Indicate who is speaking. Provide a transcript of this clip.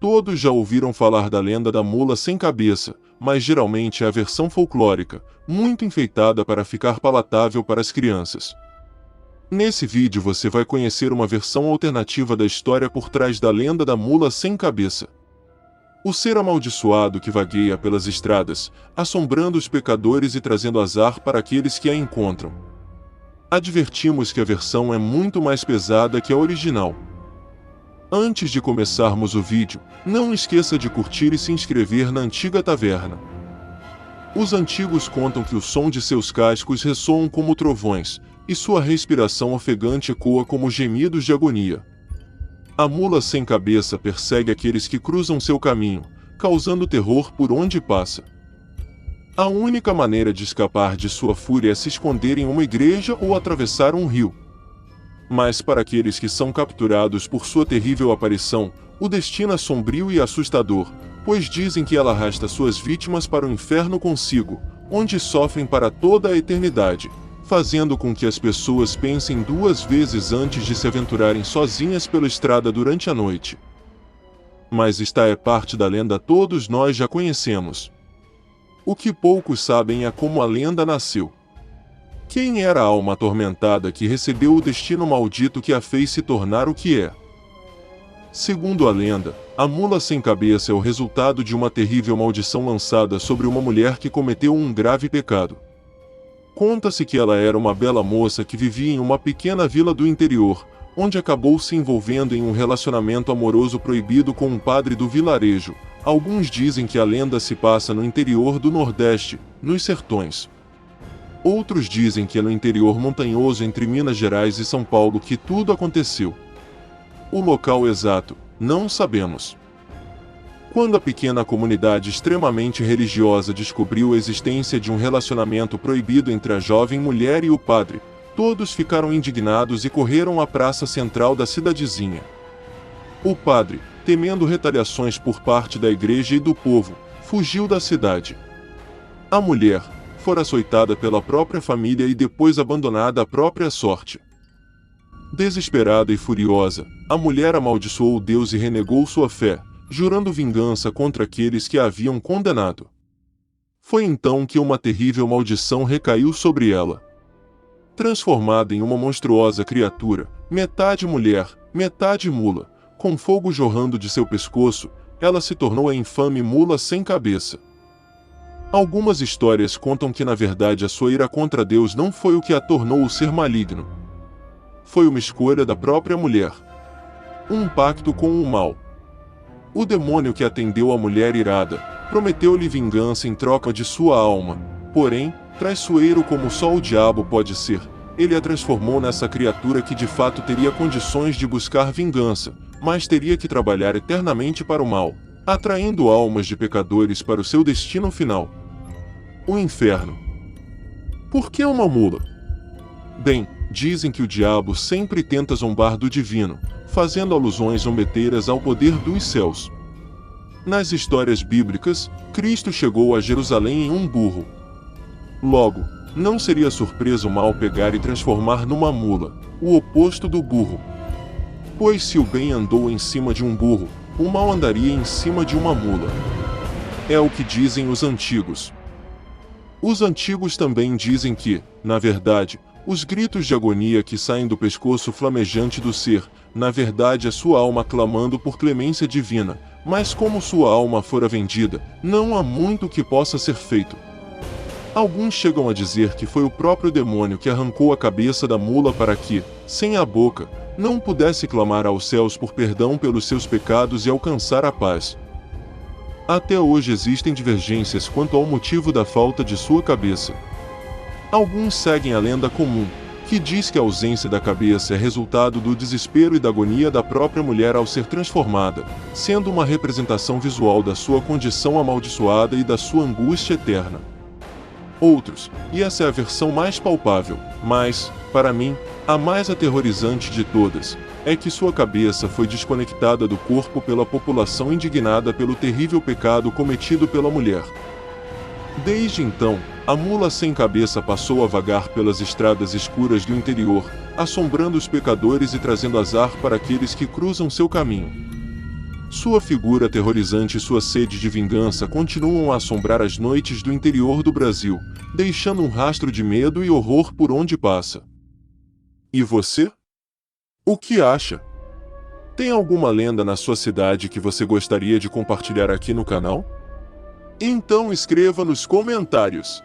Speaker 1: Todos já ouviram falar da lenda da mula sem cabeça, mas geralmente é a versão folclórica, muito enfeitada para ficar palatável para as crianças. Nesse vídeo você vai conhecer uma versão alternativa da história por trás da lenda da mula sem cabeça. O ser amaldiçoado que vagueia pelas estradas, assombrando os pecadores e trazendo azar para aqueles que a encontram. Advertimos que a versão é muito mais pesada que a original. Antes de começarmos o vídeo, não esqueça de curtir e se inscrever na Antiga Taverna. Os antigos contam que o som de seus cascos ressoam como trovões, e sua respiração ofegante ecoa como gemidos de agonia. A mula sem cabeça persegue aqueles que cruzam seu caminho, causando terror por onde passa. A única maneira de escapar de sua fúria é se esconder em uma igreja ou atravessar um rio. Mas para aqueles que são capturados por sua terrível aparição, o destino é sombrio e assustador, pois dizem que ela arrasta suas vítimas para o inferno consigo, onde sofrem para toda a eternidade, fazendo com que as pessoas pensem duas vezes antes de se aventurarem sozinhas pela estrada durante a noite. Mas esta é parte da lenda todos nós já conhecemos. O que poucos sabem é como a lenda nasceu. Quem era a alma atormentada que recebeu o destino maldito que a fez se tornar o que é? Segundo a lenda, a mula sem cabeça é o resultado de uma terrível maldição lançada sobre uma mulher que cometeu um grave pecado. Conta-se que ela era uma bela moça que vivia em uma pequena vila do interior, onde acabou se envolvendo em um relacionamento amoroso proibido com um padre do vilarejo. Alguns dizem que a lenda se passa no interior do Nordeste, nos sertões. Outros dizem que é no interior montanhoso entre Minas Gerais e São Paulo que tudo aconteceu. O local exato, não sabemos. Quando a pequena comunidade extremamente religiosa descobriu a existência de um relacionamento proibido entre a jovem mulher e o padre, todos ficaram indignados e correram à praça central da cidadezinha. O padre, temendo retaliações por parte da igreja e do povo, fugiu da cidade. A mulher fora açoitada pela própria família e depois abandonada à própria sorte. Desesperada e furiosa, a mulher amaldiçoou Deus e renegou sua fé, jurando vingança contra aqueles que a haviam condenado. Foi então que uma terrível maldição recaiu sobre ela. Transformada em uma monstruosa criatura, metade mulher, metade mula, com fogo jorrando de seu pescoço, ela se tornou a infame mula sem cabeça. Algumas histórias contam que na verdade a sua ira contra Deus não foi o que a tornou o ser maligno. Foi uma escolha da própria mulher. Um pacto com o mal. O demônio que atendeu a mulher irada, prometeu-lhe vingança em troca de sua alma, porém, traiçoeiro como só o diabo pode ser, ele a transformou nessa criatura que de fato teria condições de buscar vingança, mas teria que trabalhar eternamente para o mal, atraindo almas de pecadores para o seu destino final. O inferno. Por que uma mula? Bem, dizem que o diabo sempre tenta zombar do divino, fazendo alusões zombeteiras ao poder dos céus. Nas histórias bíblicas, Cristo chegou a Jerusalém em um burro. Logo, não seria surpresa o mal pegar e transformar numa mula, o oposto do burro. Pois se o bem andou em cima de um burro, o mal andaria em cima de uma mula. É o que dizem os antigos. Os antigos também dizem que, na verdade, os gritos de agonia que saem do pescoço flamejante do ser, na verdade é sua alma clamando por clemência divina, mas como sua alma fora vendida, não há muito que possa ser feito. Alguns chegam a dizer que foi o próprio demônio que arrancou a cabeça da mula para que, sem a boca, não pudesse clamar aos céus por perdão pelos seus pecados e alcançar a paz. Até hoje existem divergências quanto ao motivo da falta de sua cabeça. Alguns seguem a lenda comum, que diz que a ausência da cabeça é resultado do desespero e da agonia da própria mulher ao ser transformada, sendo uma representação visual da sua condição amaldiçoada e da sua angústia eterna. Outros, e essa é a versão mais palpável, mas, para mim, a mais aterrorizante de todas, é que sua cabeça foi desconectada do corpo pela população indignada pelo terrível pecado cometido pela mulher. Desde então, a mula sem cabeça passou a vagar pelas estradas escuras do interior, assombrando os pecadores e trazendo azar para aqueles que cruzam seu caminho. Sua figura aterrorizante e sua sede de vingança continuam a assombrar as noites do interior do Brasil, deixando um rastro de medo e horror por onde passa. E você? O que acha? Tem alguma lenda na sua cidade que você gostaria de compartilhar aqui no canal? Então escreva nos comentários.